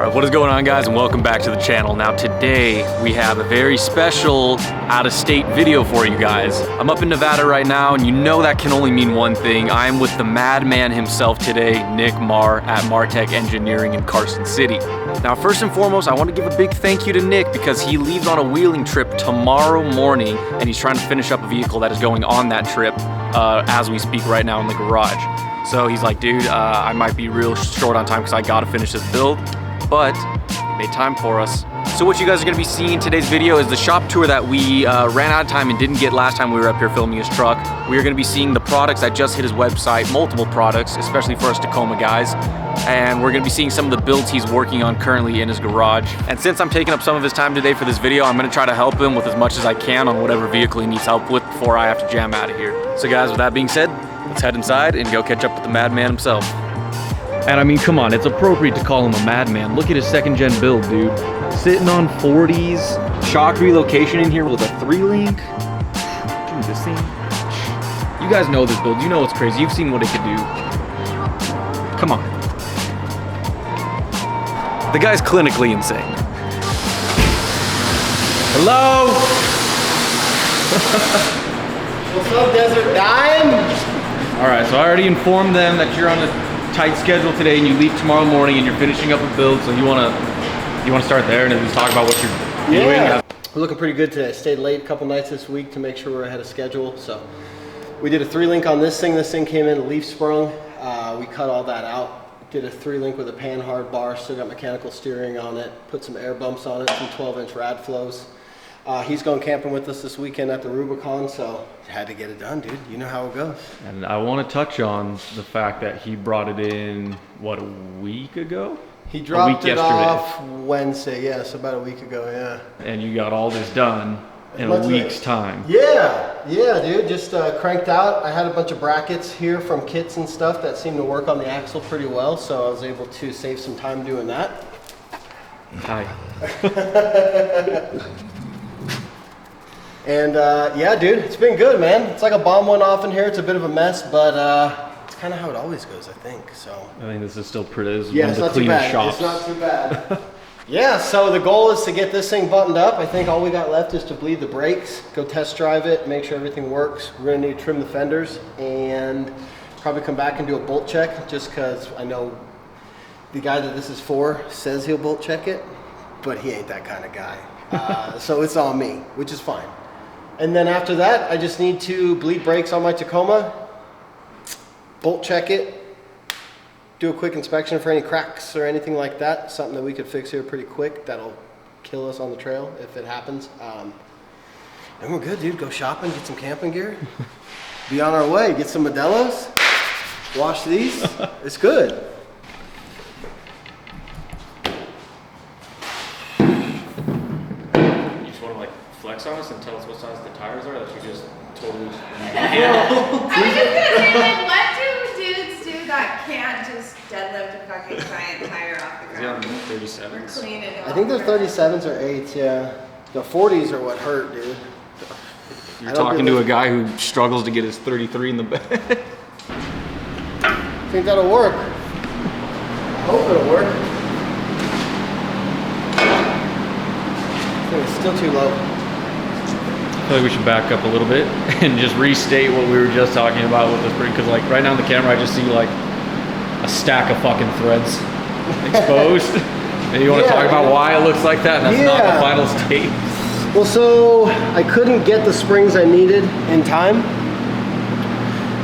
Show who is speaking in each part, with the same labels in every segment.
Speaker 1: Alright, what is going on, guys, and welcome back to the channel. Now today we have a very special out-of-state video for you guys. I'm up in Nevada right now, and you know that can only mean one thing. I am with the madman himself today, Nick Marr at MarTec Engineering in Carson City. Now first and foremost, I want to give a big thank you to Nick because he leaves on a wheeling trip tomorrow morning, and he's trying to finish up a vehicle that is going on that trip as we speak right now in the garage. So he's like, dude, I might be real short on time because I gotta finish this build, but he made time for us. So what you guys are gonna be seeing in today's video is the shop tour that we ran out of time and didn't get last time we were up here filming his truck. We are gonna be seeing the products that just hit his website, multiple products, especially for us Tacoma guys. And we're gonna be seeing some of the builds he's working on currently in his garage. And since I'm taking up some of his time today for this video, I'm gonna try to help him with as much as I can on whatever vehicle he needs help with before I have to jam out of here. So guys, with that being said, let's head inside and go catch up with the madman himself. And I mean, come on, it's appropriate to call him a madman. Look at his second gen build, dude. Sitting on 40s, shock relocation in here with a 3-link. Dude, this thing, you guys know this build, you know it's crazy. You've seen what it could do. Come on. The guy's clinically insane. Hello?
Speaker 2: What's up, Desert Dime?
Speaker 1: All right, so I already informed them that you're on a tight schedule today and you leave tomorrow morning and you're finishing up a build, so you wanna start there and at least talk about what you're doing?
Speaker 2: Yeah. We're looking pretty good today. I stayed late a couple nights this week to make sure we're ahead of schedule. So we did a 3-link on this thing. This thing came in leaf sprung. We cut all that out. Did a 3-link with a pan-hard bar, still got mechanical steering on it, put some air bumps on it, some 12-inch rad flows. He's going camping with us this weekend at the Rubicon, so had to get it done, dude. You know how it goes.
Speaker 1: And I want to touch on the fact that he brought it in, what, a week ago?
Speaker 2: He dropped it off Wednesday, yeah, so about a week ago, yeah.
Speaker 1: And you got all this done in a week's time.
Speaker 2: Yeah, dude, just cranked out. I had a bunch of brackets here from kits and stuff that seemed to work on the axle pretty well, so I was able to save some time doing that.
Speaker 1: Hi.
Speaker 2: And yeah, dude, it's been good, man. It's like a bomb went off in here. It's a bit of a mess, but it's kind of how it always goes, I think. So
Speaker 1: I think this is still pretty.
Speaker 2: Yeah, it's not too bad. It's not too bad. Yeah, so the goal is to get this thing buttoned up. I think all we got left is to bleed the brakes, go test drive it, make sure everything works. We're gonna need to trim the fenders and probably come back and do a bolt check, just because I know the guy that this is for says he'll bolt check it, but he ain't that kind of guy. So it's on me, which is fine. And then after that, I just need to bleed brakes on my Tacoma, bolt check it, do a quick inspection for any cracks or anything like that. Something that we could fix here pretty quick. That'll kill us on the trail if it happens. And we're good, dude. Go shopping, get some camping gear, be on our way, get some Modelos, wash these. It's good.
Speaker 1: Flex on us and tell us what size the tires are that you just totally
Speaker 3: I was just gonna say, like, what do dudes do that can't just deadlift a fucking giant tire off the ground?
Speaker 1: Yeah, 37s.
Speaker 3: Clean it
Speaker 2: I think they're 37s or 8s, yeah. The 40s are what hurt, dude.
Speaker 1: You're talking to a guy who struggles to get his 33 in the bed.
Speaker 2: I think that'll work. I hope it'll work. I think it's still too low.
Speaker 1: I feel like we should back up a little bit and just restate what we were just talking about with the spring, because like right now on the camera I just see like a stack of fucking threads exposed. And you want to talk about why it looks like that, and that's not the final state.
Speaker 2: Well, so I couldn't get the springs I needed in time,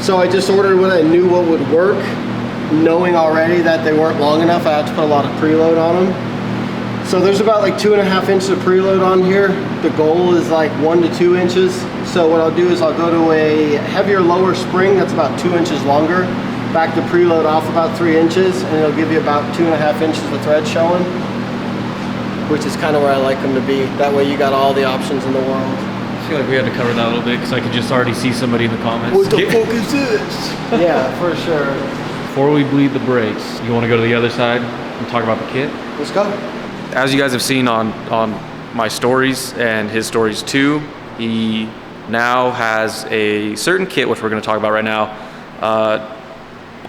Speaker 2: so I just ordered what I knew what would work, knowing already that they weren't long enough. I had to put a lot of preload on them. So there's about like 2.5 inches of preload on here. The goal is like 1 to 2 inches. So what I'll do is I'll go to a heavier lower spring that's about 2 inches longer, back the preload off about 3 inches, and it'll give you about 2.5 inches of thread showing, which is kind of where I like them to be. That way you got all the options in the world.
Speaker 1: I feel like we had to cover that a little bit because I could just already see somebody in the comments.
Speaker 2: What the fuck is this? Yeah, for sure.
Speaker 1: Before we bleed the brakes, you want to go to the other side and talk about the kit?
Speaker 2: Let's go.
Speaker 1: As you guys have seen on my stories and his stories too, he now has a certain kit, which we're going to talk about right now,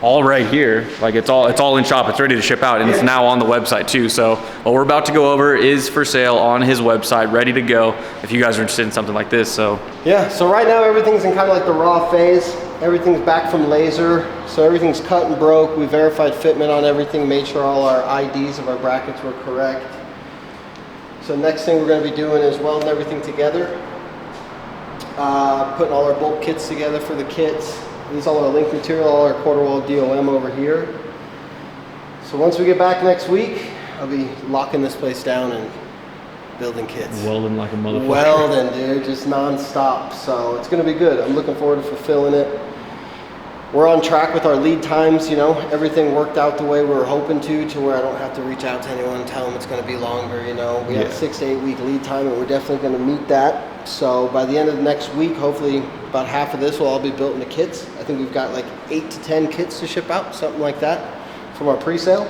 Speaker 1: all right here. Like it's all in shop, it's ready to ship out, and it's now on the website too. So what we're about to go over is for sale on his website, ready to go if you guys are interested in something like this. So
Speaker 2: yeah, so right now everything's in kind of like the raw phase. Everything's back from laser, so everything's cut and broke. We verified fitment on everything, made sure all our IDs of our brackets were correct. So next thing we're going to be doing is welding everything together, putting all our bolt kits together for the kits. This is all our link material, all our quarter wall DOM over here. So once we get back next week, I'll be locking this place down and building kits.
Speaker 1: Welding like a motherfucker.
Speaker 2: Welding, dude, just non-stop. So it's gonna be good. I'm looking forward to fulfilling it. We're on track with our lead times, you know, everything worked out the way we were hoping to where I don't have to reach out to anyone and tell them it's gonna be longer, you know. We have 6 to 8 week lead time, and we're definitely gonna meet that. So by the end of the next week, hopefully about half of this will all be built into kits. I think we've got like 8 to 10 kits to ship out, something like that, from our pre-sale.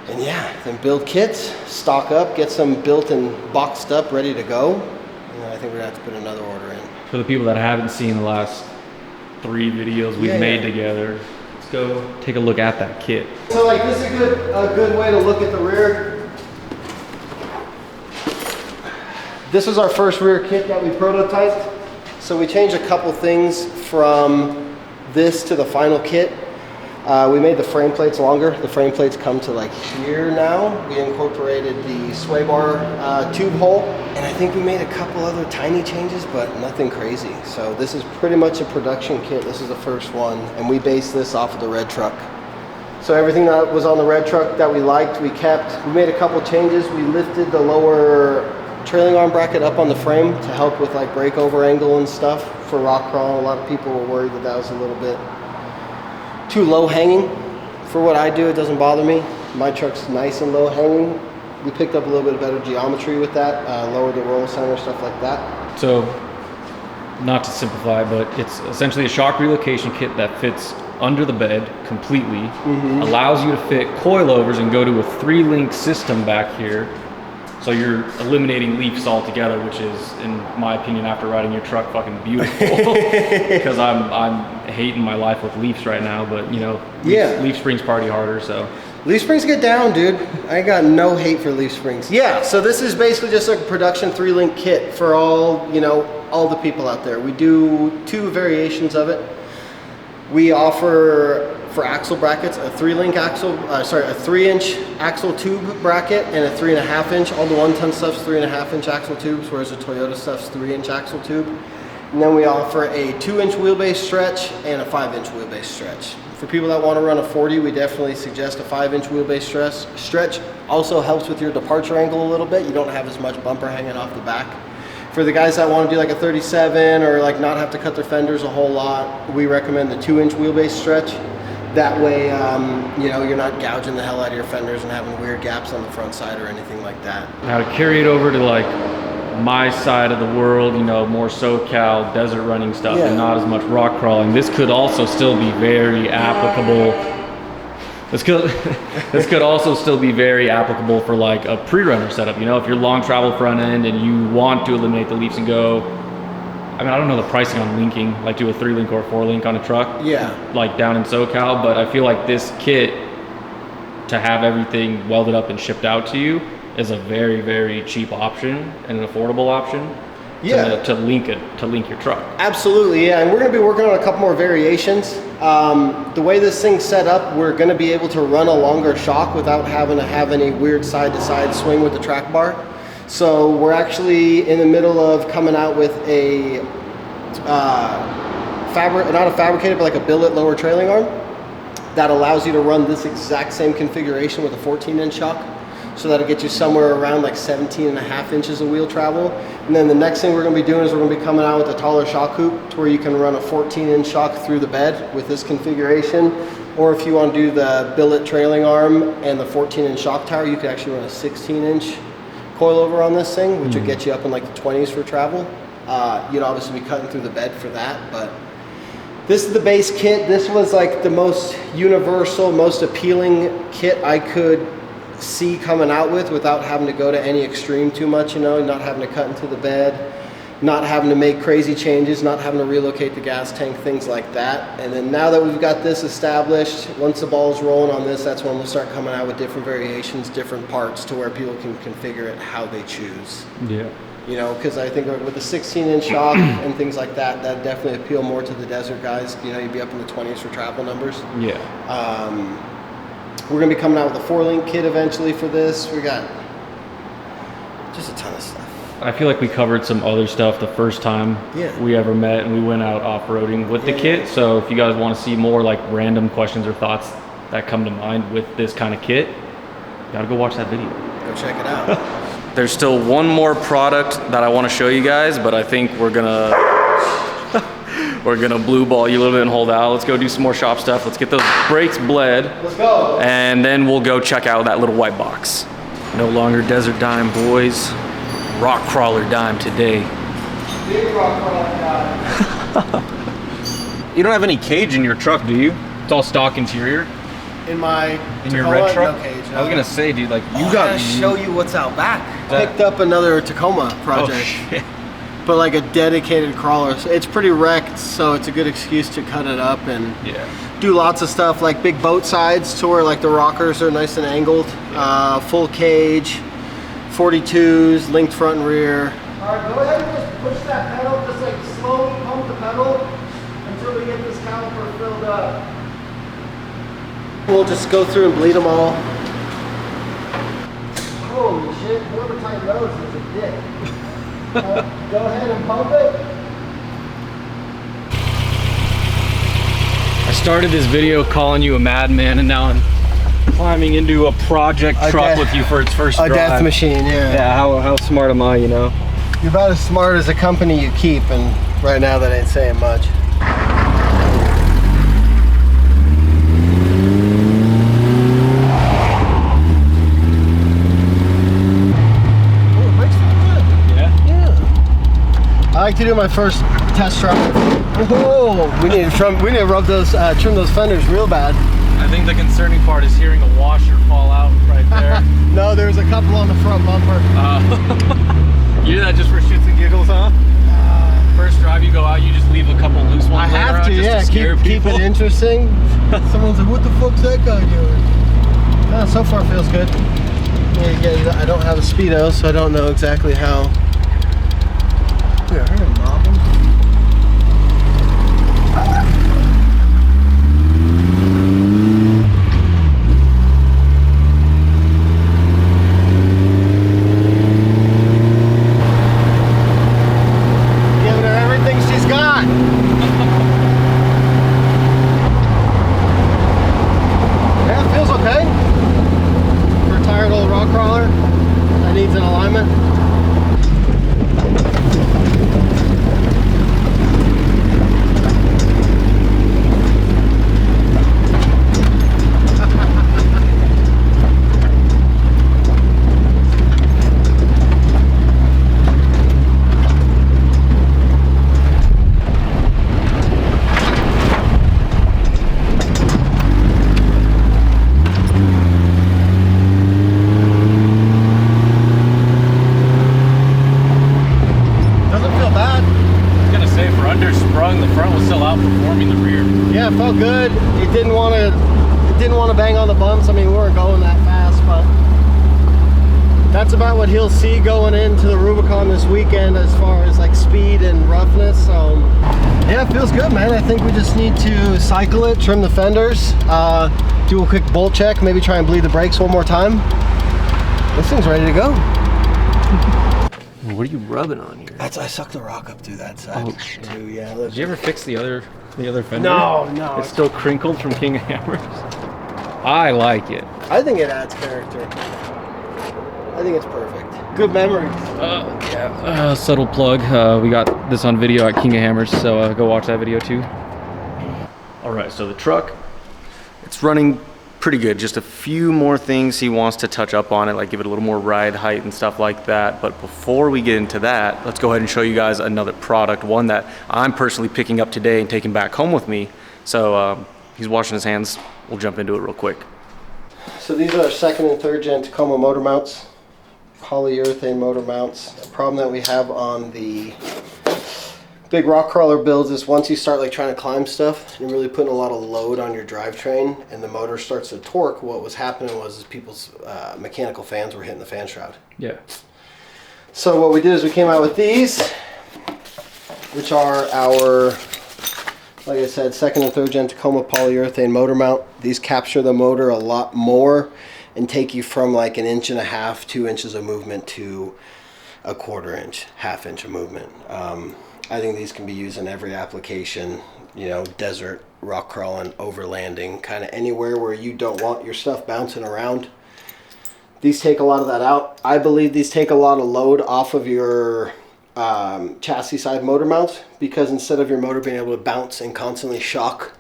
Speaker 2: And yeah, then build kits, stock up, get some built and boxed up, ready to go. And then I think we're gonna have to put another order in.
Speaker 1: For the people that haven't seen the last 3 videos we've made together, let's go take a look at that kit.
Speaker 2: So like this is a good way to look at the rear. This is our first rear kit that we prototyped. So we changed a couple things from this to the final kit. We made the frame plates longer. The frame plates come to like here now. We incorporated the sway bar tube hole, and I think we made a couple other tiny changes, but nothing crazy. So this is pretty much a production kit. This is the first one, and we based this off of the red truck. So everything that was on the red truck that we liked, we kept. We made a couple changes. We lifted the lower trailing arm bracket up on the frame to help with like breakover angle and stuff for rock crawl. A lot of people were worried that that was a little bit too low hanging. For what I do, it doesn't bother me. My truck's nice and low hanging. We picked up a little bit of better geometry with that, lowered the roll center, stuff like that.
Speaker 1: So, not to simplify, but it's essentially a shock relocation kit that fits under the bed completely, allows you to fit coilovers and go to a 3-link system back here. So you're eliminating leafs altogether, which is, in my opinion, after riding your truck, fucking beautiful. Because I'm hating my life with leafs right now, but you know, leaf springs party harder, so.
Speaker 2: Leaf springs get down, dude. I got no hate for leaf springs. Yeah, so this is basically just a production 3-link kit for all, you know, all the people out there. We do 2 variations of it. We offer, for axle brackets, a 3-link axle, a 3-inch axle tube bracket and a 3.5-inch. All the 1-ton stuff's 3.5-inch axle tubes, whereas the Toyota stuff's 3-inch axle tube. And then we offer a 2-inch wheelbase stretch and a 5-inch wheelbase stretch. For people that want to run a 40, we definitely suggest a 5-inch wheelbase stretch. Also helps with your departure angle a little bit. You don't have as much bumper hanging off the back. For the guys that want to do like a 37 or like not have to cut their fenders a whole lot, we recommend the 2-inch wheelbase stretch. That way, you know, you're not gouging the hell out of your fenders and having weird gaps on the front side or anything like that.
Speaker 1: Now to carry it over to like my side of the world, you know, more SoCal desert running stuff and not as much rock crawling, this could also still be very applicable. This could also still be very applicable for like a pre-runner setup. You know, if you're long travel front end and you want to eliminate the leafs and go, I mean, I don't know the pricing on linking, like do a 3-link or a 4-link on a truck. Yeah. Like down in SoCal, but I feel like this kit, to have everything welded up and shipped out to you, is a very, very cheap option and an affordable option. Yeah. To link your truck. Absolutely, yeah. And we're going to be working on a couple more variations. The way this thing's set up, we're going to be able to run a longer shock without having to have any weird side-to-side swing with the track bar. So we're actually in the middle of coming out with a not a fabricated, but like a billet lower trailing arm that allows you to run this exact same configuration with a 14-inch shock. So that'll get you somewhere around like 17.5 inches of wheel travel. And then the next thing we're going to be doing is we're going to be coming out with a taller shock hoop to where you can run a 14-inch shock through the bed with this configuration. Or if you want to do the billet trailing arm and the 14-inch shock tower, you can actually run a 16-inch coilover on this thing, which would get you up in like the 20s for travel. You'd obviously be cutting through the bed for that, but this is the base kit. This was like the most universal, most appealing kit I could see coming out with without having to go to any extreme too much, you know, not having to cut into the bed.
Speaker 2: not having to make crazy changes, not having to relocate the gas tank, things like that. And then now that we've got this established, once the ball's rolling on this, that's when we'll start coming out with different variations, different parts to where people can configure it how they choose.
Speaker 1: Yeah.
Speaker 2: You know, because I think with the 16-inch shock and things like that, that definitely appeal more to the desert guys. You know, you'd be up in the 20s for travel numbers.
Speaker 1: Yeah.
Speaker 2: We're gonna be coming out with a 4-link kit eventually for this. We got just a ton of stuff.
Speaker 1: I feel like we covered some other stuff the first time we ever met, and we went out off-roading with the kit. So if you guys want to see more like random questions or thoughts that come to mind with this kind of kit, you gotta go watch that video.
Speaker 2: Go check it out.
Speaker 1: There's still one more product that I want to show you guys, but I think we're gonna blue ball you a little bit and hold out. Let's go do some more shop stuff. Let's get those brakes bled.
Speaker 2: Let's go.
Speaker 1: And then we'll go check out that little white box. No longer desert dime, boys. Rock crawler dime today.
Speaker 2: Big rock crawler dime.
Speaker 1: You don't have any cage in your truck, do you? It's all stock interior.
Speaker 2: In my
Speaker 1: In your red truck?
Speaker 2: No cage, no.
Speaker 1: I was gonna say, dude, like you
Speaker 2: I
Speaker 1: got.
Speaker 2: gotta show you what's out back. Picked up another Tacoma project.
Speaker 1: Oh shit.
Speaker 2: But like a dedicated crawler. So it's pretty wrecked, so it's a good excuse to cut it up and do lots of stuff like big boat sides to where like the rockers are nice and angled. Full cage, 42s, linked front and rear. All right, go ahead and just push that pedal, just like slowly pump the pedal until we get this caliper filled up. We'll just go through and bleed them all. Holy shit, whoever tightened those is a dick. Go ahead and pump it.
Speaker 1: I started this video calling you a madman, and now I'm climbing into a project truck with you for its first drive.
Speaker 2: A death machine, yeah.
Speaker 1: Yeah, how smart am I, you know?
Speaker 2: You're about as smart as a company you keep, and right now that ain't saying much. I like to do my first test drive. Whoa! We need to rub those, trim those fenders real bad.
Speaker 1: I think the concerning part is hearing a washer fall out right there.
Speaker 2: No, there's a couple on the front bumper.
Speaker 1: You do that just for shits and giggles, huh? First drive you go out, you just leave a couple loose ones.
Speaker 2: I have to, yeah. Keep it interesting. Someone's like, "What the fuck's that guy doing?" No, so far feels good. Yeah, I don't have a Speedo, so I don't know exactly how. Yeah, I heard him mobbing. Giving her everything she's got. Yeah, it feels okay. For a tired old rock crawler that needs an alignment.
Speaker 1: The front was still outperforming the rear.
Speaker 2: Yeah, it felt good. It didn't want to bang on the bumps. I mean, we weren't going that fast, but that's about what he'll see going into the Rubicon this weekend as far as like speed and roughness. So yeah, it feels good, man. I think we just need to cycle it, trim the fenders, do a quick bolt check, maybe try and bleed the brakes one more time. This thing's ready to go.
Speaker 1: What are you rubbing on here?
Speaker 2: I sucked the rock up through that side.
Speaker 1: Oh shit.
Speaker 2: Too, yeah.
Speaker 1: Did you ever fix the other fender?
Speaker 2: No.
Speaker 1: It's still crinkled from King of Hammers. I like it.
Speaker 2: I think it adds character. I think it's perfect. Good memories.
Speaker 1: Yeah. Subtle plug. We got this on video at King of Hammers, so go watch that video too. All right, so the truck, it's running pretty good. Just a few more things he wants to touch up on it, like give it a little more ride height and stuff like that. But before we get into that, let's go ahead and show you guys another product, one that I'm personally picking up today and taking back home with me. So he's washing his hands. We'll jump into it real quick.
Speaker 2: So these are our 2nd and 3rd gen Tacoma motor mounts, polyurethane motor mounts. The problem that we have on the big rock crawler builds is once you start like trying to climb stuff, you're really putting a lot of load on your drivetrain, and the motor starts to torque. What was happening was people's mechanical fans were hitting the fan shroud.
Speaker 1: Yeah.
Speaker 2: So what we did is we came out with these, which are our, like I said, second and third gen Tacoma polyurethane motor mount. These capture the motor a lot more and take you from like 1.5 inches, 2 inches of movement to a 1/4 inch, 1/2 inch of movement. I think these can be used in every application, you know, desert, rock crawling, overlanding, kind of anywhere where you don't want your stuff bouncing around. These take a lot of that out. I believe these take a lot of load off of your chassis side motor mounts, because instead of your motor being able to bounce and constantly shock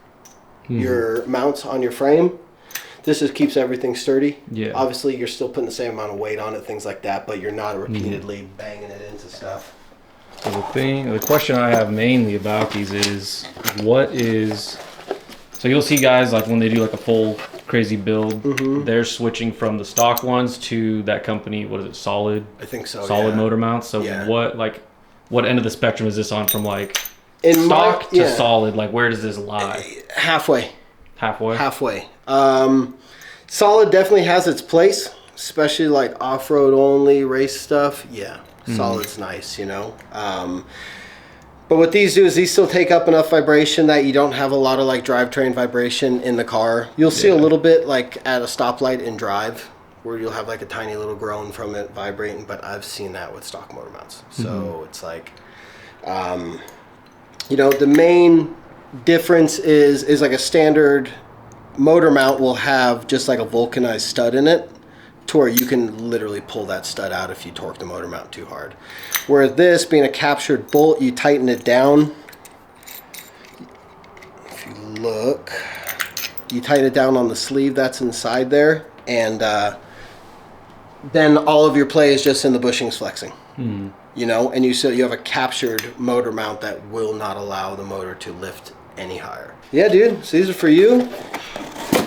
Speaker 2: your mounts on your frame, this just keeps everything sturdy. Yeah. Obviously, you're still putting the same amount of weight on it, things like that, but you're not repeatedly banging it into stuff.
Speaker 1: So the question I have mainly about these is, so you'll see guys like when they do like a full crazy build, they're switching from the stock ones to that company, what is it, Solid?
Speaker 2: I think so,
Speaker 1: Solid motor mounts. So what end of the spectrum is this on, from like stock to Solid? Like where does this lie?
Speaker 2: Halfway.
Speaker 1: Halfway?
Speaker 2: Halfway. Solid definitely has its place, especially like off-road only race stuff. Yeah. Solid's nice, you know. But what these do is these still take up enough vibration that you don't have a lot of like drivetrain vibration in the car. You'll see a little bit like at a stoplight in drive, where you'll have like a tiny little groan from it vibrating, but I've seen that with stock motor mounts. So it's like, you know, the main difference is like a standard motor mount will have just like a vulcanized stud in it, to where you can literally pull that stud out if you torque the motor mount too hard. Whereas this, being a captured bolt, you tighten it down. If you look, you tighten it down on the sleeve that's inside there, and then all of your play is just in the bushings flexing. You know, and you have a captured motor mount that will not allow the motor to lift any higher. Yeah, dude, so these are for you.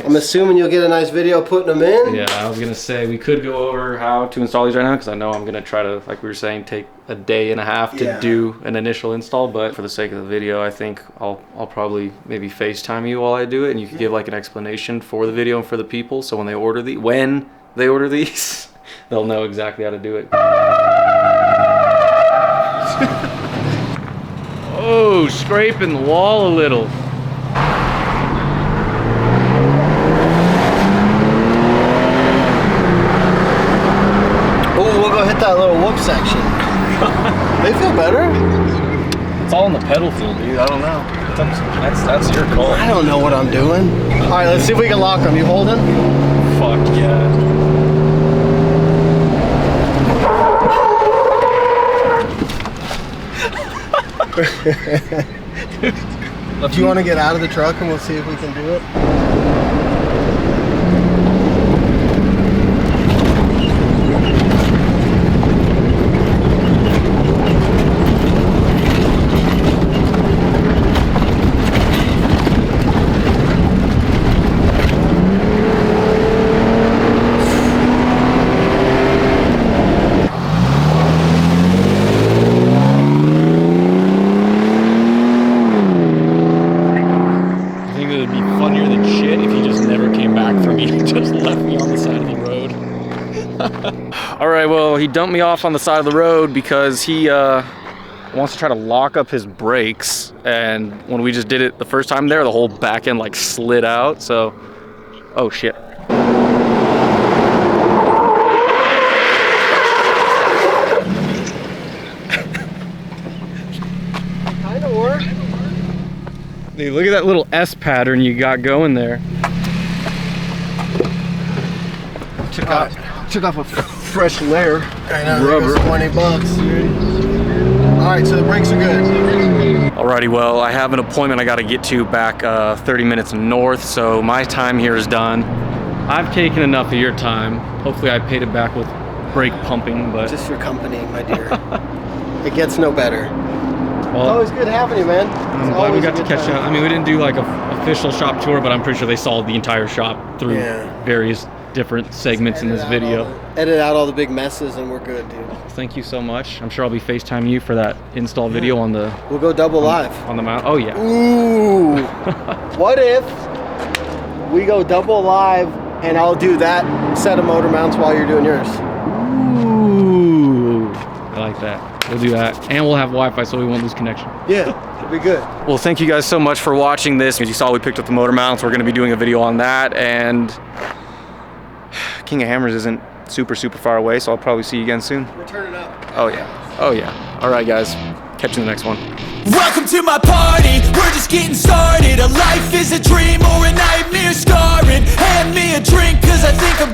Speaker 2: I'm assuming you'll get a nice video putting them in.
Speaker 1: Yeah, I was gonna say we could go over how to install these right now, because I know I'm gonna try to, like we were saying, take 1.5 days to do an initial install. But for the sake of the video, I think I'll probably maybe FaceTime you while I do it, and you can give like an explanation for the video and for the people, so when they order these, they'll know exactly how to do it. Oh, scraping the wall a little.
Speaker 2: Oh, we'll go hit that little whoop section. They feel better.
Speaker 1: It's all in the pedal feel, dude. I don't know. That's your call.
Speaker 2: I don't know what I'm doing. All right, let's see if we can lock them. You holding?
Speaker 1: Fuck yeah.
Speaker 2: Do you want to get out of the truck and we'll see if we can do it?
Speaker 1: Alright, well, he dumped me off on the side of the road because he wants to try to lock up his brakes, and when we just did it the first time there, the whole back end like slid out, so oh shit.
Speaker 2: Kinda worked.
Speaker 1: Dude, look at that little S pattern you got going there.
Speaker 2: Took off a fresh layer. I know, rubber. 20 bucks, dude. All right, so the brakes are good.
Speaker 1: Alrighty, well, I have an appointment I got to get to back 30 minutes north, so my time here is done. I've taken enough of your time. Hopefully I paid it back with brake pumping, but...
Speaker 2: Just your company, my dear. It gets no better.
Speaker 1: Well,
Speaker 2: it's always good having you, man.
Speaker 1: I'm glad we got to catch up. I mean, we didn't do like an official shop tour, but I'm pretty sure they saw the entire shop through various different segments in this video.
Speaker 2: Edit out all the big messes and we're good, dude.
Speaker 1: Thank you so much. I'm sure I'll be FaceTiming you for that install video on the...
Speaker 2: We'll go double live.
Speaker 1: On the mount. Oh, yeah.
Speaker 2: Ooh. What if we go double live and I'll do that set of motor mounts while you're doing yours?
Speaker 1: Ooh. I like that. We'll do that. And we'll have Wi-Fi so we won't lose connection.
Speaker 2: Yeah, it'll be good.
Speaker 1: Well, thank you guys so much for watching this. As you saw, we picked up the motor mounts. We're going to be doing a video on that. And King of Hammers isn't super far away, so I'll probably see you again soon.
Speaker 2: We're turning up.
Speaker 1: Oh, yeah. Oh, yeah. All right, guys. Catch you in the next one.
Speaker 4: Welcome to my party, we're just getting started. A life is a dream or a nightmare scarring. Hand me a drink, cause I think I'm